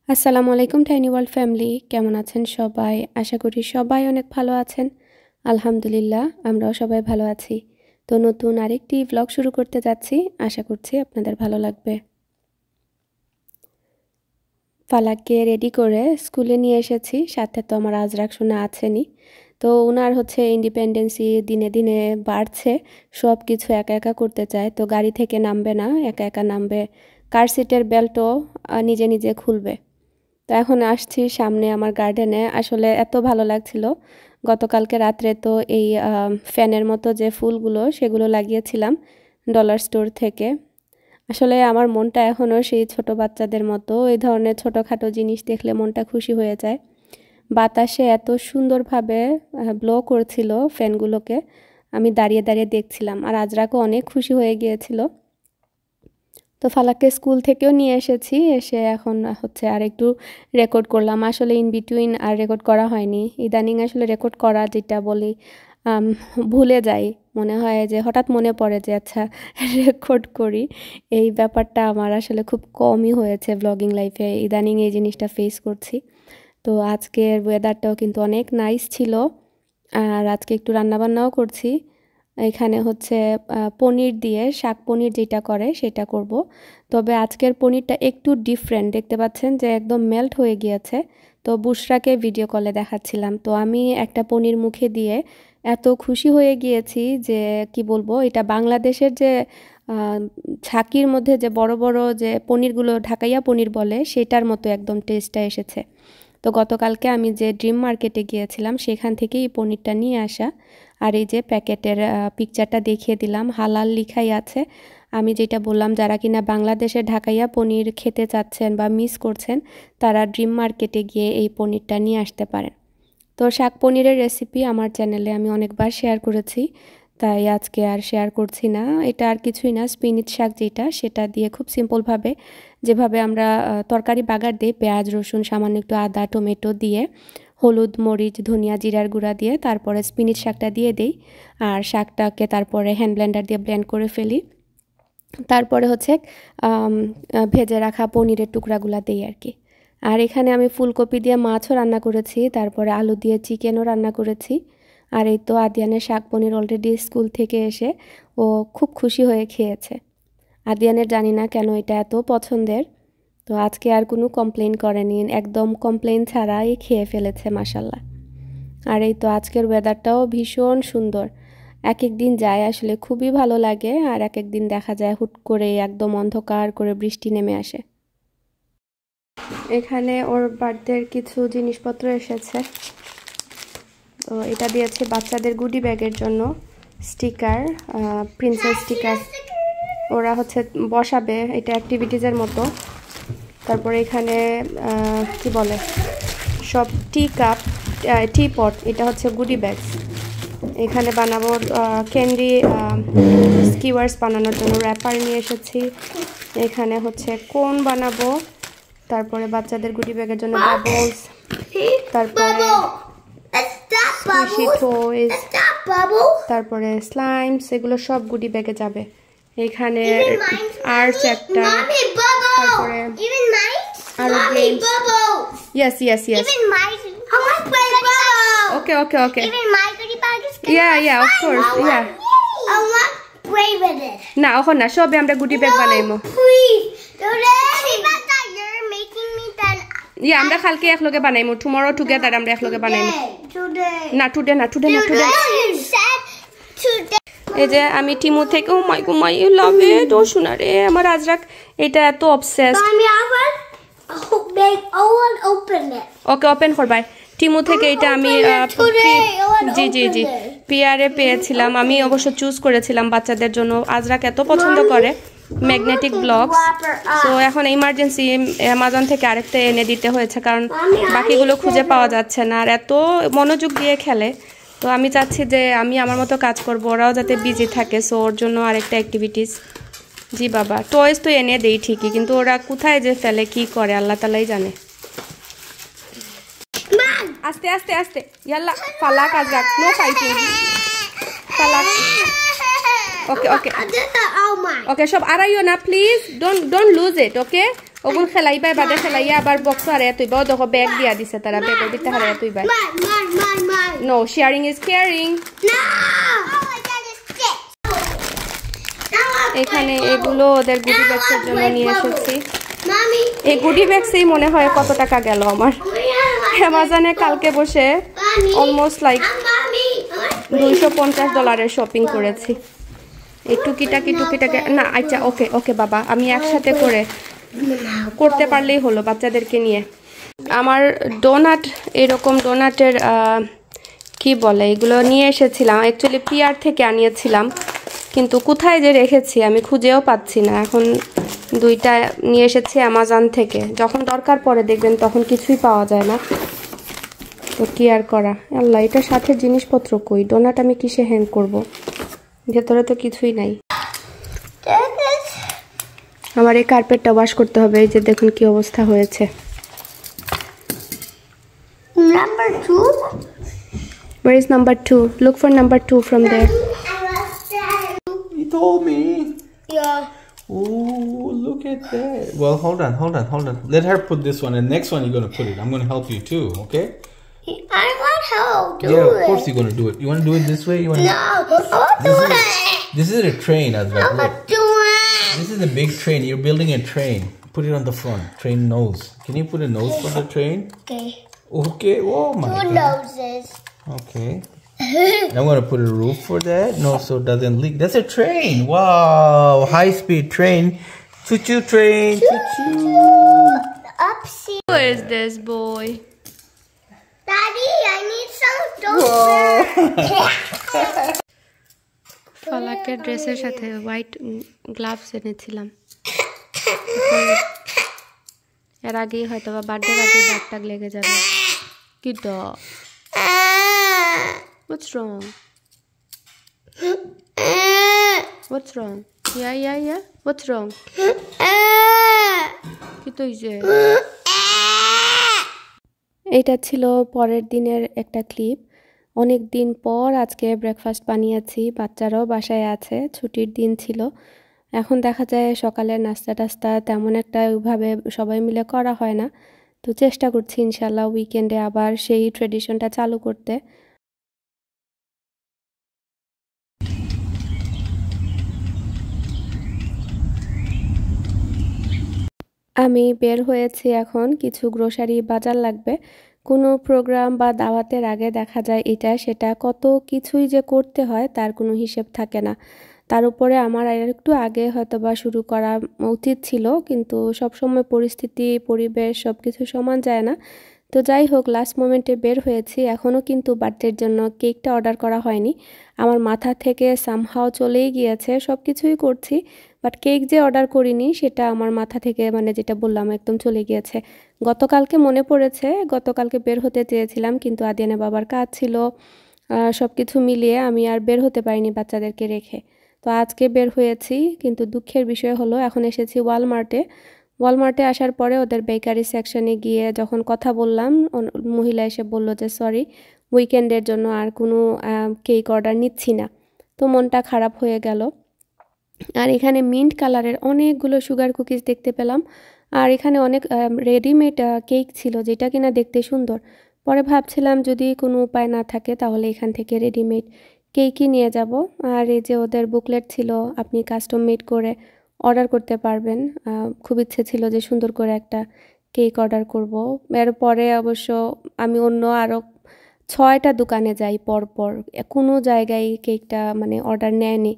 আসসালামু আলাইকুম tiny world family, কেমন আছেন সবাই? আশা করি সবাই অনেক ভালো আছেন। আলহামদুলিল্লাহ, আমরাও সবাই ভালো আছি। তো নতুন আরেকটি ব্লগ শুরু করতে যাচ্ছি, আশা করছি আপনাদের ভালো লাগবে। ফালাককে রেডি করে স্কুলে নিয়ে এসেছি, সাথে তো আমার আজরাক শোনা আছেনই। তো ওনার ইন্ডিপেন্ডেন্সি দিনে দিনে বাড়ছে, সব কিছু একা একা করতে চায়। তো গাড়ি থেকে নামবে না, একা একা নামবে, কার সিটের বেল্টও নিজে নিজে খুলবে। তো এখন আসছি সামনে আমার গার্ডেনে, আসলে এত ভালো লাগছিল। গতকালকে রাত্রে তো এই ফ্যানের মতো যে ফুলগুলো সেগুলো লাগিয়েছিলাম ডলার স্টোর থেকে। আসলে আমার মনটা এখনও সেই ছোট বাচ্চাদের মতো, এই ধরনের ছোটোখাটো জিনিস দেখলে মনটা খুশি হয়ে যায়। বাতাসে এত সুন্দরভাবে ব্লো করছিল ফ্যানগুলোকে, আমি দাঁড়িয়ে দাঁড়িয়ে দেখছিলাম, আর আজরাকও অনেক খুশি হয়ে গিয়েছিল। তো ফালাককে স্কুল থেকেও নিয়ে এসেছি, এসে এখন আর একটু রেকর্ড করলাম। আসলে ইন বিটুইন আর রেকর্ড করা হয়নি, ইদানিং আসলে রেকর্ড করা যেটা বলি ভুলে যাই, মনে হয় যে হঠাৎ মনে পড়ে যে আচ্ছা রেকর্ড করি। এই ব্যাপারটা আমার আসলে খুব কমই হয়েছে ব্লগিং লাইফে, ইদানিং এই জিনিসটা ফেস করছি। তো আজকের ওয়েদারটাও কিন্তু অনেক নাইস ছিল, আর আজকে একটু রান্নাবান্নাও করছি। এখানে পনির দিয়ে শাক পনির যেটা করে সেটা করব। তবে আজকের পনিরটা একটু ডিফারেন্ট, দেখতে পাচ্ছেন যে একদম মেল্ট হয়ে গিয়েছে। তো বুশরাকে ভিডিও কলে দেখাচ্ছিলাম, তো আমি একটা পনির মুখে দিয়ে এত খুশি হয়ে গিয়েছি যে কি বলবো। এটা বাংলাদেশের যে ঝাঁকির মধ্যে যে বড় বড় যে পনিরগুলো ঢাকাইয়া পনির বলে, সেটার মতো একদম টেস্টটা এসেছে। তো গতকালকে আমি যে ড্রিম মার্কেটে গিয়েছিলাম সেখান থেকে এই পনিরটা নিয়ে আসা। আর এই যে প্যাকেটের পিকচারটা দেখিয়ে দিলাম, হালাল লিখাই আছে। আমি যেটা বললাম, যারা কিনা বাংলাদেশে ঢাকাইয়া পনির খেতে চাচ্ছেন বা মিস করছেন, তারা ড্রিম মার্কেটে গিয়ে এই পনিরটা নিয়ে আসতে পারেন। তো শাক পনিরের রেসিপি আমার চ্যানেলে আমি অনেকবার শেয়ার করেছি, তাই আজকে আর শেয়ার করছি না। এটা আর কিছুই না, স্পিনিচ শাক যেটা, সেটা দিয়ে খুব সিম্পলভাবে যেভাবে আমরা তরকারি বাগার দিই, পেঁয়াজ রসুন সামান্য একটু আদা টমেটো দিয়ে, হলুদ মরিচ ধনিয়া জিরার গুঁড়া দিয়ে তারপরে স্পিনিচ শাকটা দিয়ে দিই, আর শাকটাকে তারপরে হ্যান্ড ব্লেন্ডার দিয়ে ব্লেন্ড করে ফেলি। তারপরে ভেজে রাখা পনিরের টুকরাগুলা দিই আর কি। আর এখানে আমি ফুলকপি দিয়ে মাছও রান্না করেছি, তারপরে আলু দিয়ে চিকেনও রান্না করেছি। আর এই তো আদিয়ানের শাক পনির অলরেডি স্কুল থেকে এসে ও খুব খুশি হয়ে খেয়েছে। আদিয়ানের জানি না কেন এটা এত পছন্দের, তো আজকে আর কোনো কমপ্লেন করেনি, একদম কমপ্লেন ছাড়াই খেয়ে ফেলেছে মাশাল্লাহ। আর এই তো আজকের ওয়েদারটাও ভীষণ সুন্দর, এক এক দিন যায় আসলে খুবই ভালো লাগে, আর এক এক দিন দেখা যায় হুট করে একদম অন্ধকার করে বৃষ্টি নেমে আসে। এখানে ওর বার্থডের কিছু জিনিসপত্র এসেছে, তো এটা দিয়েছে বাচ্চাদের গুডি ব্যাগের জন্য, স্টিকার, প্রিন্সেস স্টিকার। ওরা বসাবে, এটা অ্যাক্টিভিটিজের মতো। তারপরে এখানে কি বলে সব টি কাপ, টি পট, এটা গুডি ব্যাগস। এখানে বানাবো ক্যান্ডি স্কিওয়ার্স বানানোর জন্য র্যাপার নিয়ে এসেছি। এখানে কোন বানাবো, তারপরে বাচ্চাদের গুডি ব্যাগের জন্য বাবলস, তারপরে টয়েস, তারপরে স্লাইমস, এগুলো সব গুডি ব্যাগে যাবে। এখানে আর্টস একটা, তারপরে আরো games. Yes yes yes, okay okay okay, yeah of course, yeah. না এখন না, সবে আমরা গুডি ব্যাগ বানাইমো। ইয়া আমরা কালকে একলগে বানাইমো, টুমরো টুগেদার আমরা একলগে বানাইমো। না টুডে না, টুডে না, টুডে। এই যে আমি টিমু থেকে, ও মাই গো মাই, ইউ লাভ ইট, ও শোনা রে আমার আজরাক এটা এত অবসেসড। ওকে ওপেন করবাই। টিমু থেকে এটা আমি জি জি জি পিয়ারে পেয়েছিলাম, আমি অবশ্য চুজ করেছিলাম বাচ্চাদের জন্য, আজরাক এত পছন্দ করে ম্যাগনেটিক ব্লকস। তো এখন ইমার্জেন্সি অ্যামাজন থেকে আরেকটা এনে দিতে হয়েছে, কারণ বাকিগুলো খুঁজে পাওয়া যাচ্ছে না, আর এত মনোযোগ দিয়ে খেলে। তো আমি চাচ্ছি যে আমি আমার মতো কাজ করব, ওরাও যাতে বিজি থাকে, সো ওর জন্য আরেকটা অ্যাক্টিভিটিস। জি বাবা, টয়েস তো এনে দেই ঠিকই, কিন্তু ওরা কোথায় যে ফেলে কি করে আল্লাহ তালাই জানে। আস্তে আস্তে আস্তে, ইয়াল্লা ফালাক আজরাক, নো ফাইটিং, ফালাক। ওকে ওকে ওকে, সব আড়াইও না প্লিজ, ডোন্ট লুজ ইট, ওকে। ওগুলো খেলাইবাই বাদে খেলাইয়া আবার বক্স হারে তুইবা দেখো ব্যাগ দিয়া দিছে তারা ব্যাগের ভিতরে হারে তুইবাই নো শেয়ারিং ইজ কেয়ারিং এখানে এগুলো ওদের গুডি ব্যাগসের জন্য নিয়ে এসেছি এই গুডি ব্যাগসেই মনে হয় কত টাকা গেল আমার অ্যামাজনে কালকে বসে অলমোস্ট লাইক $250 শপিং করেছি এই টুকিটাকি না আচ্ছা ওকে ওকে বাবা আমি একসাথে করতে পারলেই হলো বাচ্চাদেরকে নিয়ে আমার ডোনাট এরকম ডোনাটের কি বলে এগুলো নিয়ে এসেছিলাম অ্যাকচুয়ালি পিআর থেকে আনিয়েছিলাম কিন্তু কোথায় যে রেখেছি আমি খুঁজেও পাচ্ছি না এখন দুইটা নিয়ে এসেছি অ্যামাজন থেকে যখন দরকার পড়ে দেখবেন তখন কিছুই পাওয়া যায় না তো কি আর করা আল্লাহ এটা সাথে জিনিসপত্র কই ডোনাট আমি কিসে হ্যাং করব ভেতরে তো কিছুই নাই আমার এই কার্পেটটা ওয়াশ করতে হবে এই যে দেখুন কি অবস্থা হয়েছে Number 2? Where is number 2? Look for number 2 from there. You told me. Yeah. Oh, look at that. Well, hold on. Let her put this one, and next one you're gonna put it. I'm gonna help you too, okay? I want help. Of course you're gonna do it. You wanna do it this way? You wanna? No, I want to do it. This is a train, Azra. I want to do it. This is a big train. You're building a train. Put it on the front. Train nose. Can you put a nose for the train? Okay. Okay. Oh my Two God. noses. Okay. I'm gonna put a roof for that. No, so it doesn't leak. That's a train. Wow. High-speed train. Choo-choo train. Choo-choo. Upsy. Who is this boy? Daddy, I need some donuts. ফালাকের ড্রেসের সাথে white gloves এনেছিলাম এর আগেই হয়তো বা বার্থডের আগে দাগ টাগ লেগে যাবে কি ড What's wrong? What's wrong? Yeah. What's wrong? কি তো হইছে এটা ছিল পরের দিনের একটা ক্লিপ অনেক দিন পর আজকে ব্রেকফাস্ট বানিয়েছি বাচ্চারাও বাসায় আছে ছুটির দিন ছিল এখন দেখা যায় সকালে নাস্তা টাস্তা তেমন একটা ওইভাবে সবাই মিলে করা হয় না তো চেষ্টা করছি ইনশাআল্লাহ উইকেন্ডে আবার সেই ট্রেডিশনটা চালু করতে আমি বের হয়েছি এখন কিছু গ্রোসারি বাজার লাগবে কোনো প্রোগ্রাম বা দাওয়াতের আগে দেখা যায় এটা সেটা কত কিছুই যে করতে হয় তার কোনো হিসেব থাকে না তার উপরে আমার আর একটু আগে হয়তোবা শুরু করা উচিত ছিল কিন্তু সব সময় পরিস্থিতি পরিবেশ সবকিছু সমান যায় না তো যাই হোক লাস্ট মোমেন্টে বের হয়েছি এখনও কিন্তু বার্থডের জন্য কেকটা অর্ডার করা হয়নি আমার মাথা থেকে সামহাও চলেই গিয়েছে সব কিছুই করছি বাট কেক যে অর্ডার করিনি সেটা আমার মাথা থেকে মানে যেটা বললাম একদম চলে গিয়েছে গতকালকে মনে পড়েছে গতকালকে বের হতে চেয়েছিলাম কিন্তু আদিয়ানের বাবার কাজ ছিল সব কিছু মিলিয়ে আমি আর বের হতে পারিনি বাচ্চাদেরকে রেখে তো আজকে বের হয়েছি কিন্তু দুঃখের বিষয় হলো এখন এসেছি ওয়ালমার্টে আসার পরে ওদের বেকারি সেকশনে গিয়ে যখন কথা বললাম মহিলা এসে বলল যে সরি উইকেন্ডের জন্য আর কোনো কেক অর্ডার নিচ্ছি না তো মনটা খারাপ হয়ে গেল আর এখানে মিন্ট কালারের অনেকগুলো সুগার কুকিজ দেখতে পেলাম আর এখানে অনেক রেডিমেড কেক ছিল যেটা কিনা দেখতে সুন্দর পরে ভাবছিলাম যদি কোনো উপায় না থাকে তাহলে এখান থেকে রেডিমেড কেকই নিয়ে যাব আর এই যে ওদের বুকলেট ছিল আপনি কাস্টম মেড করে অর্ডার করতে পারবেন খুব ইচ্ছে ছিল যে সুন্দর করে একটা কেক অর্ডার করব এরপরে অবশ্য আমি অন্য আরও 6টা দোকানে যাই পরপর কোনো জায়গায় কেকটা মানে অর্ডার নেয়নি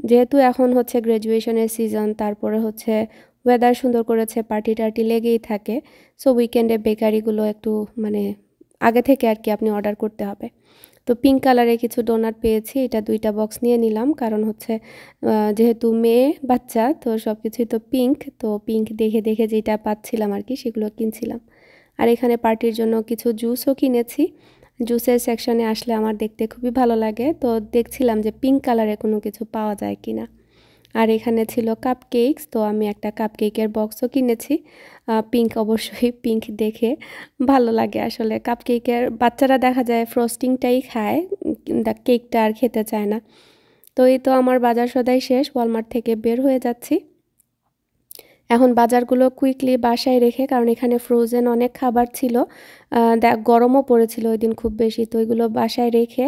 যেহেতু এখন হচ্ছে গ্র্যাজুয়েশনের সিজন তারপরে হচ্ছে ওয়েদার সুন্দর করেছে পার্টি টার্টি লেগেই থাকে সো উইকেন্ডে বেকারিগুলো একটু মানে আগে থেকে আর কি আপনি অর্ডার করতে হবে তো পিঙ্ক কালারে কিছু ডোনাট পেয়েছি এটা 2টা বক্স নিয়ে নিলাম কারণ হচ্ছে যেহেতু মেয়ে বাচ্চা তো সব কিছুই তো পিঙ্ক দেখে যেটা পাচ্ছিলাম আর কি সেগুলো কিনছিলাম আর এখানে পার্টির জন্য কিছু জুসও কিনেছি জুসের সেকশনে আসলে আমার দেখতে খুবই ভালো লাগে তো দেখছিলাম যে পিঙ্ক কালারে কোনো কিছু পাওয়া যায় কিনা আর এখানে ছিল কাপ কেকস তো আমি একটা কাপ কেকের বক্সও কিনেছি পিঙ্ক অবশ্যই পিঙ্ক দেখে ভালো লাগে আসলে কাপ কেকের বাচ্চারা দেখা যায় ফ্রস্টিংটাই খায় কেকটা আর খেতে চায় না তো এই তো আমার বাজার সদাই শেষ ওয়ালমার্ট থেকে বের হয়ে যাচ্ছি এখন বাজারগুলো কুইকলি বাসায় রেখে, কারণ এখানে ফ্রোজেন অনেক খাবার ছিল, গরমও পড়েছিল ওই দিন খুব বেশি, তো এগুলো বাসায় রেখে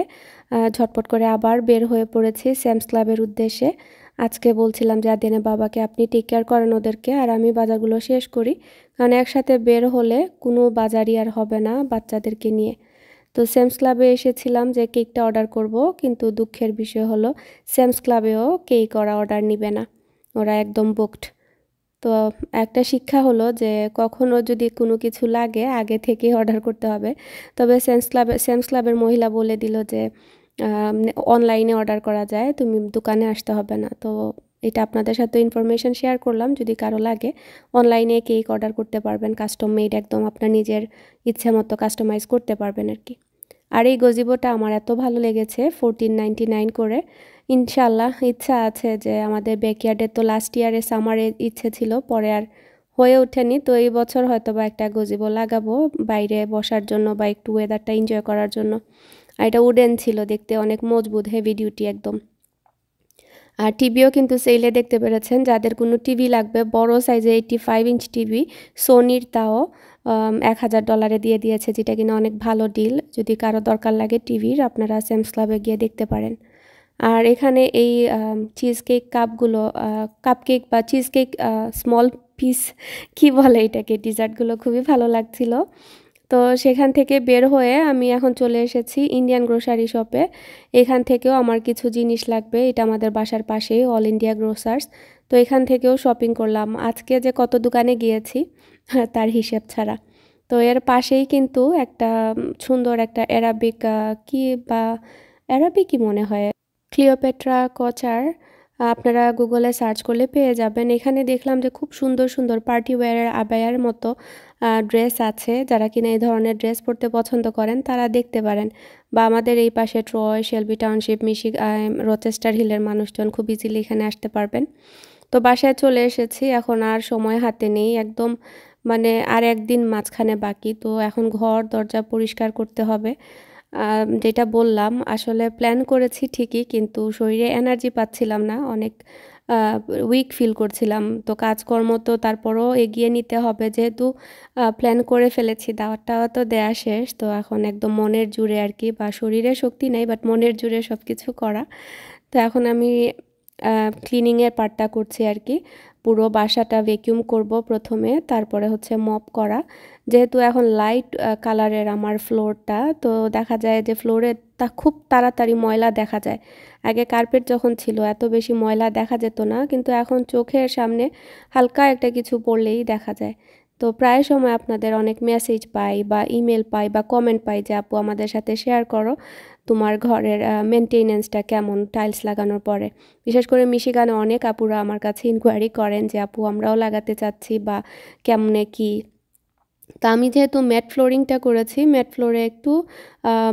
ঝটপট করে আবার বের হয়ে পড়েছি স্যামস ক্লাবের উদ্দেশ্যে। আজকে বলছিলাম যে আদিয়ানের বাবাকে আপনি টেক কেয়ার করেন ওদেরকে, আর আমি বাজারগুলো শেষ করি, কারণ একসাথে বের হলে কোনো বাজারই আর হবে না বাচ্চাদেরকে নিয়ে। তো স্যামস ক্লাবে এসেছিলাম যে কেকটা অর্ডার করব, কিন্তু দুঃখের বিষয় হলো স্যামস ক্লাবেও কেক ওরা অর্ডার নিবে না, ওরা একদম বুকড। তো একটা শিক্ষা হলো যে কখনো যদি কোনো কিছু লাগে আগে থেকেই অর্ডার করতে হবে। তবে স্যামস ক্লাবের মহিলা বলে দিল যে অনলাইনে অর্ডার করা যায়, তুমি দোকানে আসতে হবে না। তো এটা আপনাদের সাথে ইনফরমেশন শেয়ার করলাম, যদি কারো লাগে অনলাইনে কেক অর্ডার করতে পারবেন, কাস্টম মেড, একদম আপনার নিজের ইচ্ছে মতো কাস্টমাইজ করতে পারবেন আর কি। আর এই গজিবোটা আমার এত ভালো লেগেছে, 1499 করে। ইনশাল্লাহ ইচ্ছা আছে যে আমাদের ব্যাকইয়ার্ডে, তো লাস্ট ইয়ারে সামারে ইচ্ছে ছিল, পরে আর হয়ে ওঠেনি, তো এই বছর হয়তো বা একটা গজিবো লাগাবো বাইরে বসার জন্য বা একটু ওয়েদারটা এনজয় করার জন্য। আর এটা উডেন ছিল, দেখতে অনেক মজবুত, হেভি ডিউটি একদম। আর টিভিও কিন্তু সেলে দেখতে পেরেছেন, যাদের কোনো টিভি লাগবে বড় সাইজে 85 ইঞ্চ টিভি সোনির, তাও $1000 দিয়ে দিয়েছে, যেটা কিনা অনেক ভালো ডিল। যদি কারো দরকার লাগে টিভির, আপনারা স্যামস ক্লাবে গিয়ে দেখতে পারেন। আর এখানে এই চিজ কেক কাপগুলো, কাপ কেক বা চিজ কেক স্মল পিস কি বলে এটাকে, ডিজার্টগুলো খুবই ভালো লাগছিল। তো সেখান থেকে বের হয়ে আমি এখন চলে এসেছি ইন্ডিয়ান গ্রোসারি শপে। এখান থেকেও আমার কিছু জিনিস লাগবে, এটা আমাদের বাসার পাশেই অল ইন্ডিয়া গ্রোসার্স। তো এখান থেকেও শপিং করলাম। আজকে যে কত দোকানে গিয়েছি তার হিসেব ছাড়া। তো এর পাশেই কিন্তু একটা সুন্দর একটা অ্যারাবিক কি বা অ্যারাবিকই মনে হয়, ক্লিওপেট্রা কচার, আপনারা গুগলে সার্চ করলে পেয়ে যাবেন। এখানে দেখলাম যে খুব সুন্দর সুন্দর পার্টি ওয়্যারের আবায়ার মতো ড্রেস আছে, যারা কিনা এই ধরনের ড্রেস পরতে পছন্দ করেন তারা দেখতে পারেন। বা আমাদের এই পাশে ট্রয়, শেলবি টাউনশিপ, রচেস্টার হিলের মানুষজন খুব ইজিলি এখানে আসতে পারবেন। তো বাসায় চলে এসেছি, এখন আর সময় হাতে নেই একদম, মানে আর একদিন মাঝখানে বাকি। তো এখন ঘর দরজা পরিষ্কার করতে হবে। যেটা বললাম, আসলে প্ল্যান করেছি ঠিকই, কিন্তু শরীরে এনার্জি পাচ্ছিলাম না, অনেক উইক ফিল করছিলাম। তো কাজকর্ম তো তারপরও এগিয়ে নিতে হবে, যেহেতু প্ল্যান করে ফেলেছি, দাওয়াতটাও তো দেয়া শেষ। তো এখন একদম মনের জুড়ে আর কি, বা শরীরে শক্তি নেই বাট মনের জুড়ে সব কিছু করা। তো এখন আমি ক্লিনিংয়ের পার্টটা করছি আর কি, পুরো বাসাটা ভ্যাকিউম করব প্রথমে, তারপরে হচ্ছে মপ করা। যেহেতু এখন লাইট কালারের আমার ফ্লোরটা, তো দেখা যায় যে ফ্লোরে খুব তাড়াতাড়ি ময়লা দেখা যায়। আগে কার্পেট যখন ছিল এত বেশি ময়লা দেখা যেত না, কিন্তু এখন চোখের সামনে হালকা একটা কিছু পড়লেই দেখা যায়। তো প্রায় সময় আপনাদের অনেক মেসেজ পাই বা ইমেল পাই বা কমেন্ট পাই যে আপু আমাদের সাথে শেয়ার করো তোমার ঘরের মেনটেনেন্সটা কেমন টাইলস লাগানোর পরে। বিশেষ করে মিশিগানে অনেক আপুরা আমার কাছে ইনকোয়ারি করেন যে আপু আমরাও লাগাতে চাচ্ছি বা কেমনে কি। তা আমি যেহেতু ম্যাট ফ্লোরিংটা করেছি, ম্যাট ফ্লোরে একটু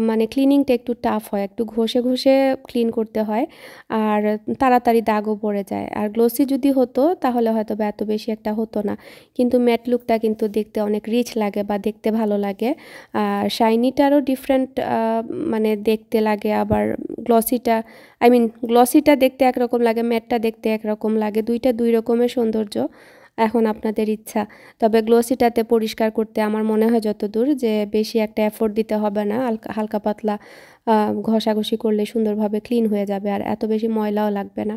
মানে ক্লিনিংটা একটু টাফ হয়, একটু ঘষে ঘষে ক্লিন করতে হয়, আর তাড়াতাড়ি দাগও পড়ে যায়। আর গ্লোসি যদি হতো তাহলে হয়তো বা এত বেশি একটা হতো না, কিন্তু ম্যাট লুকটা কিন্তু দেখতে অনেক রিচ লাগে বা দেখতে ভালো লাগে। আর শাইনিটারও ডিফারেন্ট মানে দেখতে লাগে, আবার গ্লসিটা গ্লসিটা দেখতে একরকম লাগে, ম্যাটটা দেখতে একরকম লাগে, দুইটা দুই রকমের সৌন্দর্য, এখন আপনাদের ইচ্ছা। তবে গ্লোসিটাতে পরিষ্কার করতে আমার মনে হয় যতদূর যে বেশি একটা এফোর্ট দিতে হবে না, হালকা পাতলা ঘষাঘষি করলে সুন্দরভাবে ক্লিন হয়ে যাবে, আর এত বেশি ময়লাও লাগবে না।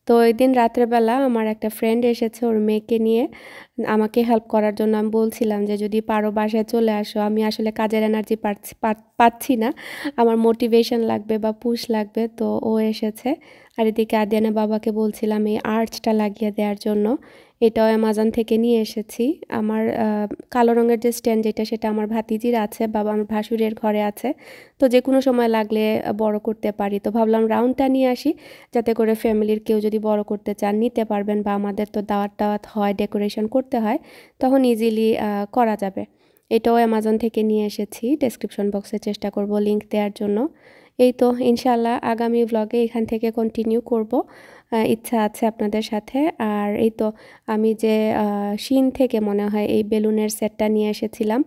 তো ওই দিন রাত্রেবেলা আমার একটা ফ্রেন্ড এসেছে ওর মেয়েকে নিয়ে আমাকে হেল্প করার জন্য। আমি বলছিলাম যে যদি পারো বাসায় চলে আসো, আমি আসলে কাজের এনার্জি পাচ্ছি না, আমার মোটিভেশন লাগবে বা পুশ লাগবে। তো ও এসেছে। আর এদিকে আদিয়ানের বাবাকে বলছিলাম এই আর্চটা লাগিয়ে দেওয়ার জন্য, এটাও অ্যামাজন থেকে নিয়ে এসেছি। আমার কালো রঙের যে স্ট্যান্ড যেটা, সেটা আমার ভাতিজির আছে, বাবা আমার ভাসুরের ঘরে আছে, তো যে কোনো সময় লাগলে বড় করতে পারি। তো ভাবলাম রাউন্ডটা নিয়ে আসি, যাতে করে ফ্যামিলির কেউ যদি বড় করতে চান নিতে পারবেন, বা আমাদের তো দাওয়াত হয়, ডেকোরেশন করতে হয়, তখন ইজিলি করা যাবে। এটাও অ্যামাজন থেকে নিয়ে এসেছি, ডেসক্রিপশন বক্সে চেষ্টা করব লিংক দেওয়ার জন্য। এই তো ইনশাল্লাহ আগামী ব্লগে এখান থেকে কন্টিনিউ করব, ইচ্ছা আছে আপনাদের সাথে। আর এই তো আমি যে শিন থেকে মনে হয় এই বেলুনের সেটটা নিয়ে এসেছিলাম,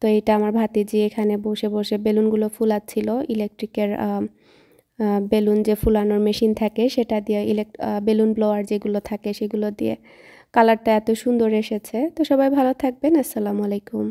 তো এটা আমার ভাতিজি এখানে বসে বসে বেলুনগুলো ফুলাচ্ছিল, ইলেকট্রিকের বেলুন যে ফুলানোর মেশিন থাকে সেটা দিয়ে, বেলুন ব্লোয়ার যেগুলো থাকে সেগুলো দিয়ে। কালারটা এত সুন্দর এসেছে। তো সবাই ভালো থাকবেন। আসসালামু আলাইকুম।